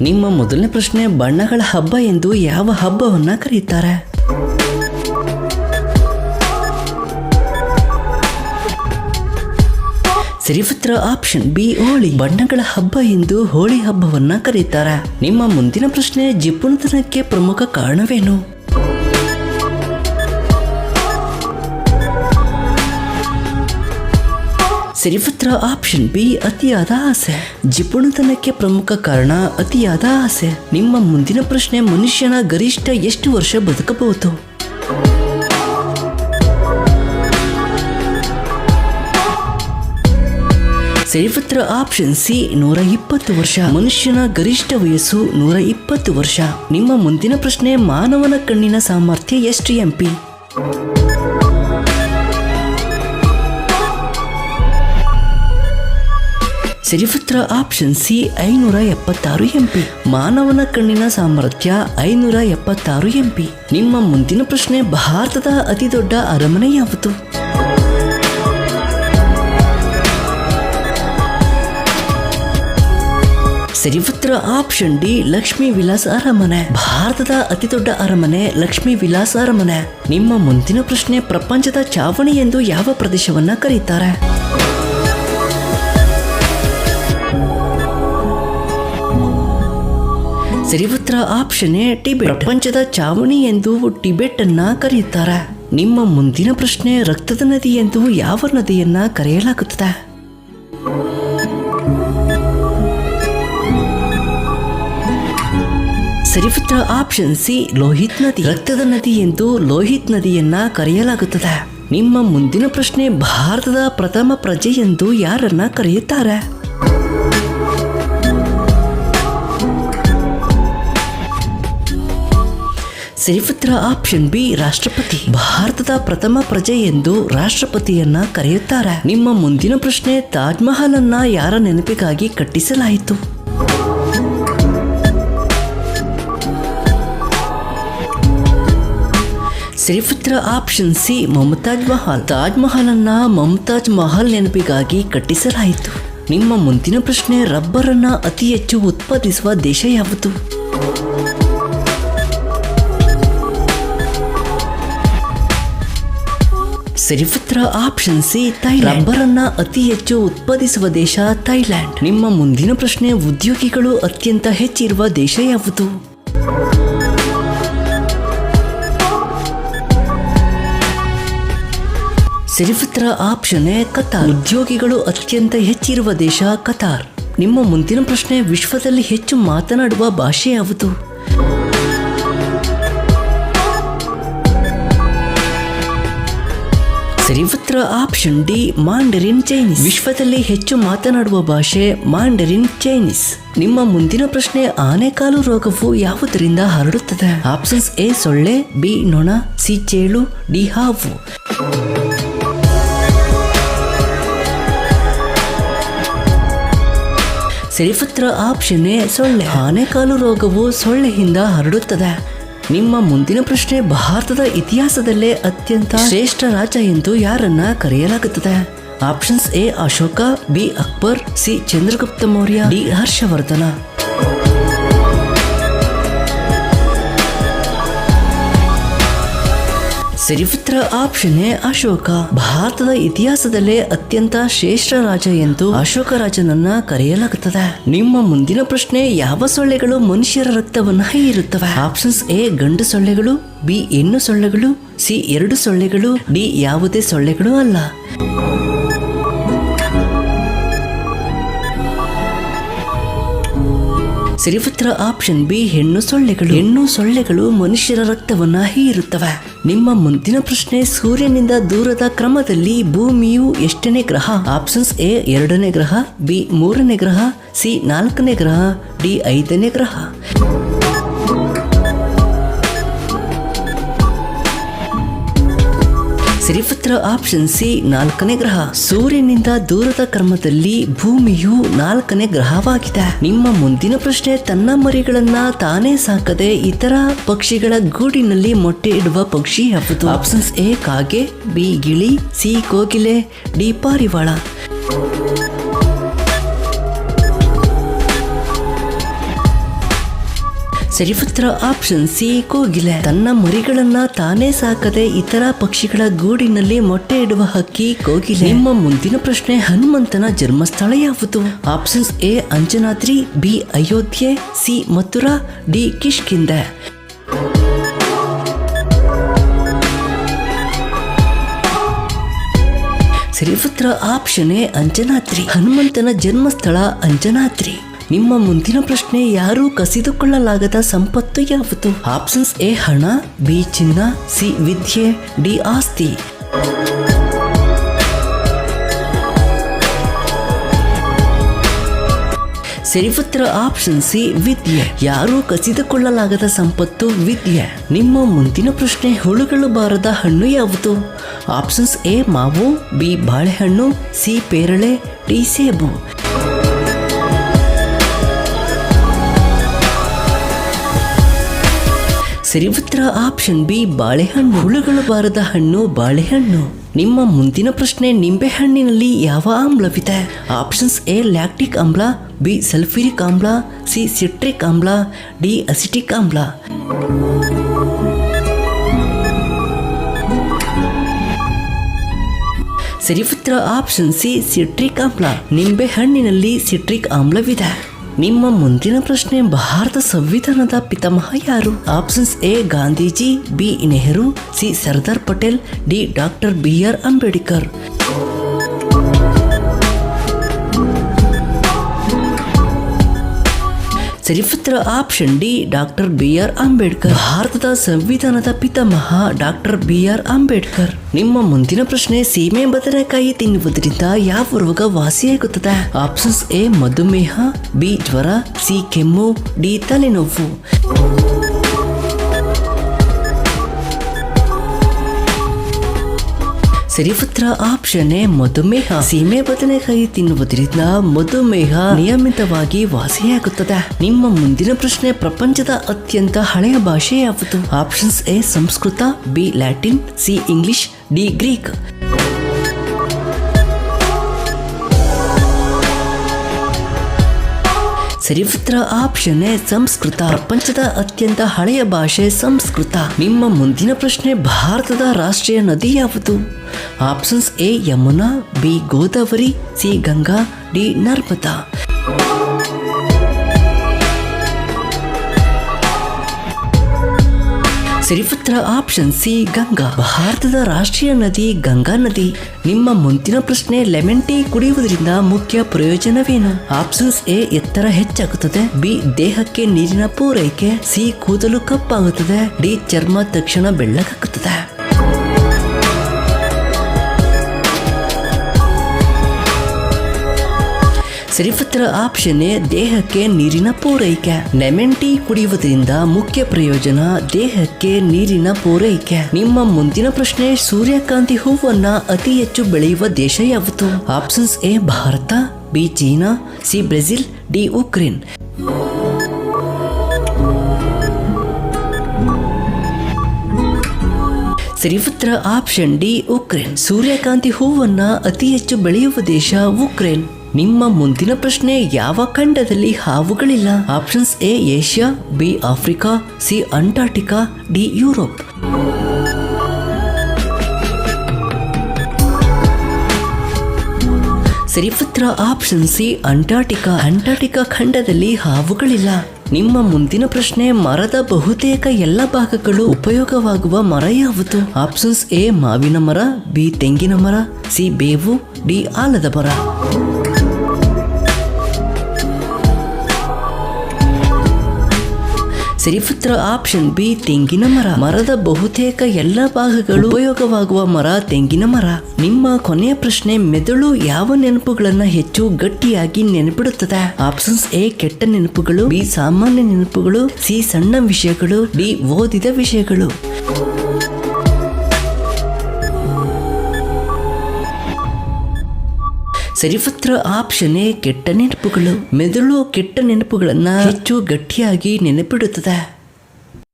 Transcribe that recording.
ನಿಮ್ಮ ಮೊದಲನೇ ಪ್ರಶ್ನೆ, ಬಣ್ಣಗಳ ಹಬ್ಬ ಎಂದು ಯಾವ ಹಬ್ಬವನ್ನ ಕರೆಯುತ್ತಾರೆ? ಸರಿ ಉತ್ತರ ಆಪ್ಷನ್ ಬಿ, ಹೋಳಿ. ಬಣ್ಣಗಳ ಹಬ್ಬ ಎಂದು ಹೋಳಿ ಹಬ್ಬವನ್ನ ಕರೆಯುತ್ತಾರೆ. ನಿಮ್ಮ ಮುಂದಿನ ಪ್ರಶ್ನೆ, ಜಿಪುಣತನಕ್ಕೆ ಪ್ರಮುಖ ಕಾರಣವೇನು? ಸರಿ ಉತ್ತರ ಆಪ್ಷನ್ ಬಿ, ಅತಿಯಾದ ಆಸೆ. ಜಿಪುಣತನಕ್ಕೆ ಪ್ರಮುಖ ಕಾರಣ ಅತಿಯಾದ ಆಸೆ. ನಿಮ್ಮ ಮುಂದಿನ ಪ್ರಶ್ನೆ, ಮನುಷ್ಯನ ಗರಿಷ್ಠ ಎಷ್ಟು ವರ್ಷ ಬದುಕಬಹುದು? ಸರಿ ಉತ್ತರ ಆಪ್ಷನ್ ಸಿ, 120 ವರ್ಷ. ಮನುಷ್ಯನ ಗರಿಷ್ಠ ವಯಸ್ಸು 120 ವರ್ಷ. ನಿಮ್ಮ ಮುಂದಿನ ಪ್ರಶ್ನೆ, ಮಾನವನ ಕಣ್ಣಿನ ಸಾಮರ್ಥ್ಯ ಎಷ್ಟು MP? ಸರಿ ಉತ್ತರ ಆಪ್ಷನ್ ಸಿ, 576 MP. ಮಾನವನ ಕಣ್ಣಿನ ಸಾಮರ್ಥ್ಯ 576 MP. ನಿಮ್ಮ ಮುಂದಿನ ಪ್ರಶ್ನೆ, ಭಾರತದ ಅತಿ ದೊಡ್ಡ ಅರಮನೆ ಯಾವುದು? ಸರಿ ಉತ್ತರ ಆಪ್ಷನ್ ಡಿ, ಲಕ್ಷ್ಮೀ ವಿಲಾಸ್ ಅರಮನೆ. ಭಾರತದ ಅತಿ ದೊಡ್ಡ ಅರಮನೆ ಲಕ್ಷ್ಮೀ ವಿಲಾಸ್ ಅರಮನೆ. ನಿಮ್ಮ ಮುಂದಿನ ಪ್ರಶ್ನೆ, ಪ್ರಪಂಚದ ಚಾವಣಿ ಎಂದು ಯಾವ ಪ್ರದೇಶವನ್ನ ಕರೆಯುತ್ತಾರೆ? ಸರಿ ಉತ್ತರ ಆಪ್ಷನ್ ಎ, ಟಿಬೆಟ್. ಪ್ರಪಂಚದ ಚಾವಣಿ ಎಂದು ಟಿಬೆಟ್ ಅನ್ನ ಕರೆಯುತ್ತಾರೆ. ನಿಮ್ಮ ಮುಂದಿನ ಪ್ರಶ್ನೆ, ರಕ್ತದ ನದಿ ಎಂದು ಯಾವ ನದಿಯನ್ನ ಕರೆಯಲಾಗುತ್ತದೆ? ಸರಿ ಉತ್ತರ ಆಪ್ಷನ್ ಸಿ, ಲೋಹಿತ್ ನದಿ. ರಕ್ತದ ನದಿ ಎಂದು ಲೋಹಿತ್ ನದಿಯನ್ನ ಕರೆಯಲಾಗುತ್ತದೆ. ನಿಮ್ಮ ಮುಂದಿನ ಪ್ರಶ್ನೆ, ಭಾರತದ ಪ್ರಥಮ ಪ್ರಜೆ ಎಂದು ಯಾರನ್ನ ಕರೆಯುತ್ತಾರೆ? ಸರಿ ಉತ್ತರ ಆಪ್ಷನ್ ಬಿ, ರಾಷ್ಟ್ರಪತಿ. ಭಾರತದ ಪ್ರಥಮ ಪ್ರಜೆ ಎಂದು ರಾಷ್ಟ್ರಪತಿಯನ್ನ ಕರೆಯುತ್ತಾರೆ. ನಿಮ್ಮ ಮುಂದಿನ ಪ್ರಶ್ನೆ, ತಾಜ್ ಮಹಲ್ ಅನ್ನ ಯಾರ ನೆನಪಿಗಾಗಿ ಕಟ್ಟಿಸಲಾಯಿತು? ಸರಿ ಉತ್ತರ ಆಪ್ಷನ್ ಸಿ, ಮುಮ್ತಾಜ್ ಮಹಲ್. ತಾಜ್ ಮಹಲ್ ಅನ್ನ ಮುಮ್ತಾಜ್ ಮಹಲ್ ನೆನಪಿಗಾಗಿ ಕಟ್ಟಿಸಲಾಯಿತು. ನಿಮ್ಮ ಮುಂದಿನ ಪ್ರಶ್ನೆ, ರಬ್ಬರ್ ಅನ್ನ ಅತಿ ಹೆಚ್ಚು ಉತ್ಪಾದಿಸುವ ದೇಶ ಯಾವುದು? ಸರಿ ಉತ್ತರ ಆಪ್ಷನ್ ಸಿ, ಥೈಲ್ಯಾಂಡ್. ರಬ್ಬರ್ ಅನ್ನ ಅತಿ ಹೆಚ್ಚು ಉತ್ಪಾದಿಸುವ ದೇಶ ಥೈಲ್ಯಾಂಡ್. ನಿಮ್ಮ ಮುಂದಿನ ಪ್ರಶ್ನೆ, ಉದ್ಯೋಗಿಗಳು ಅತ್ಯಂತ ಹೆಚ್ಚಿರುವ ದೇಶ ಯಾವುದು? ಸರಿ ಉತ್ತರ ಆಪ್ಷನ್ ಎ, ಕತಾರ್. ಉದ್ಯೋಗಿಗಳು ಅತ್ಯಂತ ಹೆಚ್ಚಿರುವ ದೇಶ ಕತಾರ್. ನಿಮ್ಮ ಮುಂದಿನ ಪ್ರಶ್ನೆ, ವಿಶ್ವದಲ್ಲಿ ಹೆಚ್ಚು ಮಾತನಾಡುವ ಭಾಷೆ ಯಾವುದು? ಸರಿ ಉತ್ತರ ಆಪ್ಷನ್ ಡಿ, ಮಾಂಡರಿನ್ ಚೈನೀಸ್. ವಿಶ್ವದಲ್ಲಿ ಹೆಚ್ಚು ಮಾತನಾಡುವ ಭಾಷೆ ಮಾಂಡರಿನ್ ಚೈನೀಸ್. ನಿಮ್ಮ ಮುಂದಿನ ಪ್ರಶ್ನೆ, ಆನೆಕಾಲು ರೋಗವು ಯಾವುದರಿಂದ ಹರಡುತ್ತದೆ? ಆಪ್ಷನ್ಸ್ ಎ, ಸೊಳ್ಳೆ, ಬಿ, ನೊಣ, ಸಿ, ಚೇಳು, ಡಿ, ಹಾವು. ಸರಿ ಉತ್ತರ ಆಪ್ಷನ್ ಎ, ಸೊಳ್ಳೆ. ಆನೆಕಾಲು ರೋಗವು ಸೊಳ್ಳೆಯಿಂದ ಹರಡುತ್ತದೆ. ನಿಮ್ಮ ಮುಂದಿನ ಪ್ರಶ್ನೆ, ಭಾರತದ ಇತಿಹಾಸದಲ್ಲೇ ಅತ್ಯಂತ ಶ್ರೇಷ್ಠ ರಾಜ ಎಂದು ಯಾರನ್ನ ಕರೆಯಲಾಗುತ್ತದೆ? Options A, Ashoka, B, Akbar, C, Chandragupta Maurya, D, Harshavardhana. ಸರಿ ಉತ್ತರ ಆಪ್ಷನ್ ಎ, ಅಶೋಕ. ಭಾರತದ ಇತಿಹಾಸದಲ್ಲೇ ಅತ್ಯಂತ ಶ್ರೇಷ್ಠ ರಾಜ ಎಂದು ಅಶೋಕ ರಾಜನನ್ನ ಕರೆಯಲಾಗುತ್ತದೆ. ನಿಮ್ಮ ಮುಂದಿನ ಪ್ರಶ್ನೆ, ಯಾವ ಸೊಳ್ಳೆಗಳು ಮನುಷ್ಯರ ರಕ್ತವನ್ನು ಹೀರುತ್ತವೆ? ಆಪ್ಷನ್ಸ್ ಎ, ಗಂಡು ಸೊಳ್ಳೆಗಳು, ಬಿ, ಹೆಣ್ಣು ಸೊಳ್ಳೆಗಳು, ಸಿ, 2 ಸೊಳ್ಳೆಗಳು, ಡಿ, ಯಾವುದೇ ಸೊಳ್ಳೆಗಳು ಅಲ್ಲ. ಸರಿ ಉತ್ತರ ಆಪ್ಷನ್ ಬಿ, ಹೆಣ್ಣು ಸೊಳ್ಳೆಗಳು. ಹೆಣ್ಣು ಸೊಳ್ಳೆಗಳು ಮನುಷ್ಯರ ರಕ್ತವನ್ನ ಹೀರುತ್ತವೆ. ನಿಮ್ಮ ಮುಂದಿನ ಪ್ರಶ್ನೆ, ಸೂರ್ಯನಿಂದ ದೂರದ ಕ್ರಮದಲ್ಲಿ ಭೂಮಿಯು ಎಷ್ಟನೇ ಗ್ರಹ? ಆಪ್ಷನ್ಸ್ ಎ, 2ನೇ ಗ್ರಹ, ಬಿ, 3ನೇ ಗ್ರಹ, ಸಿ, 4ನೇ ಗ್ರಹ, ಡಿ, 5ನೇ ಗ್ರಹ. ಸರಿ ಉತ್ತರ ಆಪ್ಷನ್ ಸಿ, 4ನೇ ಗ್ರಹ. ಸೂರ್ಯನಿಂದ ದೂರದ ಕ್ರಮದಲ್ಲಿ ಭೂಮಿಯು 4ನೇ ಗ್ರಹವಾಗಿದೆ. ನಿಮ್ಮ ಮುಂದಿನ ಪ್ರಶ್ನೆ, ತನ್ನ ಮರಿಗಳನ್ನ ತಾನೇ ಸಾಕದೆ ಇತರ ಪಕ್ಷಿಗಳ ಗೂಡಿನಲ್ಲಿ ಮೊಟ್ಟೆ ಇಡುವ ಪಕ್ಷಿ ಯಾವುದು? ಆಪ್ಷನ್ಸ್ ಎ, ಕಾಗೆ, ಬಿ, ಗಿಳಿ, ಸಿ, ಕೋಗಿಲೆ, ಡಿ, ಪಾರಿವಾಳ. ಸರಿಪುತ್ರ ಆಪ್ಷನ್ ಸಿ ಕೋಗಿಲೆ. ತನ್ನ ಮರಿಗಳನ್ನ ತಾನೇ ಸಾಕದೆ ಇತರ ಪಕ್ಷಿಗಳ ಗೂಡಿನಲ್ಲಿ ಮೊಟ್ಟೆ ಇಡುವ ಹಕ್ಕಿ ಕೋಗಿಲೆ. ನಿಮ್ಮ ಮುಂದಿನ ಪ್ರಶ್ನೆ, ಹನುಮಂತನ ಜನ್ಮಸ್ಥಳ ಯಾವುದು? Options A Anjanadri, B Ayodhya, C Mathura, D Kishkindha. ಸರಿಪುತ್ರ ಆಪ್ಷನ್ ಎ ಅಂಜನಾದ್ರಿ. ಹನುಮಂತನ ಜನ್ಮಸ್ಥಳ ಅಂಜನಾದ್ರಿ. ನಿಮ್ಮ ಮುಂದಿನ ಪ್ರಶ್ನೆ, ಯಾರು ಕಸಿದುಕೊಳ್ಳಲಾಗದ ಸಂಪತ್ತು ಯಾವುದು? ಆಪ್ಷನ್ಸ್ ಎ ಹಣ, ಬಿ ಚಿನ್ನ, ಸಿ ವಿದ್ಯೆ, ಡಿ ಆಸ್ತಿ. ಸರಿಪುತ್ರ ಆಪ್ಷನ್ ಸಿ ವಿದ್ಯೆ. ಯಾರು ಕಸಿದುಕೊಳ್ಳಲಾಗದ ಸಂಪತ್ತು ವಿದ್ಯೆ. ನಿಮ್ಮ ಮುಂದಿನ ಪ್ರಶ್ನೆ, ಹುಳುಗಳು ಬಾರದ ಹಣ್ಣು ಯಾವುದು? ಆಪ್ಷನ್ಸ್ ಎ ಮಾವು, ಬಿ ಬಾಳೆಹಣ್ಣು, ಸಿ ಪೇರಳೆ, ಡಿ ಸೇಬು. ಸರಿಪುತ್ರ ಆಪ್ಷನ್ ಬಿ ಬಾಳೆಹಣ್ಣು. ಹುಳುಗಳು ಬಾರದ ಹಣ್ಣು ಬಾಳೆಹಣ್ಣು. ನಿಮ್ಮ ಮುಂದಿನ ಪ್ರಶ್ನೆ, ನಿಂಬೆಹಣ್ಣಿನಲ್ಲಿ ಯಾವ ಆಮ್ಲವಿದೆ? ಆಪ್ಷನ್ಸ್ ಎ ಲ್ಯಾಕ್ಟಿಕ್ ಆಮ್ಲ, ಬಿ ಸಲ್ಫ್ಯೂರಿಕ್ ಆಮ್ಲ, ಸಿ ಸಿಟ್ರಿಕ್ ಆಮ್ಲ, ಡಿ ಅಸಿಟಿಕ್ ಆಮ್ಲ. ಸರಿಪುತ್ರ ಆಪ್ಷನ್ ಸಿ ಸಿಟ್ರಿಕ್ ಆಮ್ಲ. ನಿಂಬೆಹಣ್ಣಿನಲ್ಲಿ ಸಿಟ್ರಿಕ್ ಆಮ್ಲವಿದೆ. ನಿಮ್ಮ ಮುಂದಿನ ಪ್ರಶ್ನೆ, ಭಾರತ ಸಂವಿಧಾನದ ಪಿತಾಮಹ ಯಾರು? Options A Gandhiji, B Nehru, C Sardar Patel, D doctor BR Ambedkar. ಸರಿಪುತ್ರ option D doctor BR Ambedkar. ಭಾರತದ ಸಂವಿಧಾನದ ಪಿತಾಮಹ ಡಾಕ್ಟರ್ BR ಅಂಬೇಡ್ಕರ್. ನಿಮ್ಮ ಮುಂದಿನ ಪ್ರಶ್ನೆ, ಸೀಮೆ ಬದನೆಕಾಯಿ ತಿನ್ನುವುದರಿಂದ ಯಾವ ರೋಗ ವಾಸಿಯಾಗುತ್ತದೆ? ಆಪ್ಷನ್ಸ್ ಎ ಮಧುಮೇಹ, ಬಿ ಜ್ವರ, ಸಿ ಕೆಮ್ಮು, ಡಿ ತಲೆನೋವು. ಸರಿಪುತ್ರ ಆಪ್ಷನ್ ಎ ಮಧುಮೇಹ. ಸೀಮೆ ಬದನೆಕಾಯಿ ತಿನ್ನುವುದರಿಂದ ಮಧುಮೇಹ ನಿಯಮಿತವಾಗಿ ವಾಸಿಯಾಗುತ್ತದೆ. ನಿಮ್ಮ ಮುಂದಿನ ಪ್ರಶ್ನೆ, ಪ್ರಪಂಚದ ಅತ್ಯಂತ ಹಳೆಯ ಭಾಷೆ ಯಾವುದು? Options A Sanskrit, B Latin, C English, D Greek. ಸರಿಪುತ್ರ ಆಪ್ಷನ್ ಎ ಸಂಸ್ಕೃತ. ಪ್ರಪಂಚದ ಅತ್ಯಂತ ಹಳೆಯ ಭಾಷೆ ಸಂಸ್ಕೃತ. ನಿಮ್ಮ ಮುಂದಿನ ಪ್ರಶ್ನೆ, ಭಾರತದ ರಾಷ್ಟ್ರೀಯ ನದಿ ಯಾವುದು? Options A Yamuna, B Godavari, C Ganga, D Narmada. ಸರಿಪುತ್ರ ಆಪ್ಷನ್ ಸಿ ಗಂಗಾ. ಭಾರತದ ರಾಷ್ಟ್ರೀಯ ನದಿ ಗಂಗಾ ನದಿ. ನಿಮ್ಮ ಮುಂದಿನ ಪ್ರಶ್ನೆ, ಲೆಮನ್ ಟೀ ಕುಡಿಯುವುದರಿಂದ ಮುಖ್ಯ ಪ್ರಯೋಜನವೇನು? ಆಪ್ಷನ್ಸ್ ಎ ಎತ್ತರ ಹೆಚ್ಚಾಗುತ್ತದೆ, ಬಿ ದೇಹಕ್ಕೆ ನೀರಿನ ಪೂರೈಕೆ, ಸಿ ಕೂದಲು ಕಪ್ಪಾಗುತ್ತದೆ, ಡಿ ಚರ್ಮ ತಕ್ಷಣ ಬೆಳ್ಳಗಾಗುತ್ತದೆ. ಸರಿಪುತ್ರ ಆಪ್ಷನ್ ಎ ದೇಹಕ್ಕೆ ನೀರಿನ ಪೂರೈಕೆ. ಲೆಮನ್ ಟೀ ಕುಡಿಯುವುದರಿಂದ ಮುಖ್ಯ ಪ್ರಯೋಜನ ದೇಹಕ್ಕೆ ನೀರಿನ ಪೂರೈಕೆ. ನಿಮ್ಮ ಮುಂದಿನ ಪ್ರಶ್ನೆ, ಸೂರ್ಯಕಾಂತಿ ಹೂವನ್ನ ಅತಿ ಹೆಚ್ಚು ಬೆಳೆಯುವ ದೇಶ ಯಾವುದು? Options A Bharat, B China, C Brazil, D Ukraine. ಸರಿಪುತ್ರ ಆಪ್ಷನ್ ಡಿ ಉಕ್ರೇನ್. ಸೂರ್ಯಕಾಂತಿ ಹೂವನ್ನ ಅತಿ ಹೆಚ್ಚು ಬೆಳೆಯುವ ದೇಶ ಉಕ್ರೇನ್. ನಿಮ್ಮ ಮುಂದಿನ ಪ್ರಶ್ನೆ, ಯಾವ ಖಂಡದಲ್ಲಿ ಹಾವುಗಳಿಲ್ಲ? Options A Asia, B Africa, C Antarctica, D Europe. ಸರಿಪುತ್ರ ಆಪ್ಷನ್ ಸಿ ಅಂಟಾರ್ಟಿಕಾ. ಅಂಟಾರ್ಟಿಕಾ ಖಂಡದಲ್ಲಿ ಹಾವುಗಳಿಲ್ಲ. ನಿಮ್ಮ ಮುಂದಿನ ಪ್ರಶ್ನೆ, ಮರದ ಬಹುತೇಕ ಎಲ್ಲ ಭಾಗಗಳು ಉಪಯೋಗವಾಗುವ ಮರ ಯಾವುದು? ಆಪ್ಷನ್ಸ್ ಎ ಮಾವಿನ ಮರ, ಬಿ ತೆಂಗಿನ ಮರ, ಸಿ ಬೇವು, ಡಿ ಆಲದ ಮರ. ಸರಿಪುತ್ರ ಆಪ್ಷನ್ ಬಿ ತೆಂಗಿನ ಮರ. ಮರದ ಬಹುತೇಕ ಎಲ್ಲ ಭಾಗಗಳು ಉಪಯೋಗವಾಗುವ ಮರ ತೆಂಗಿನ ಮರ. ನಿಮ್ಮ ಕೊನೆಯ ಪ್ರಶ್ನೆ, ಮೆದುಳು ಯಾವ ನೆನಪುಗಳನ್ನ ಹೆಚ್ಚು ಗಟ್ಟಿಯಾಗಿ ನೆನಪಿಡುತ್ತದೆ? ಆಪ್ಷನ್ಸ್ ಎ ಕೆಟ್ಟ ನೆನಪುಗಳು, ಬಿ ಸಾಮಾನ್ಯ ನೆನಪುಗಳು, ಸಿ ಸಣ್ಣ ವಿಷಯಗಳು, ಡಿ ಓದಿದ ವಿಷಯಗಳು. ಸರಿಪುತ್ರ ಆಪ್ಷನ್ ಎ ಕೆಟ್ಟ ನೆನಪುಗಳು. ಮೆದುಳು ಕೆಟ್ಟ ನೆನಪುಗಳನ್ನ ಹೆಚ್ಚು ಗಟ್ಟಿಯಾಗಿ ನೆನಪಿಡುತ್ತದೆ.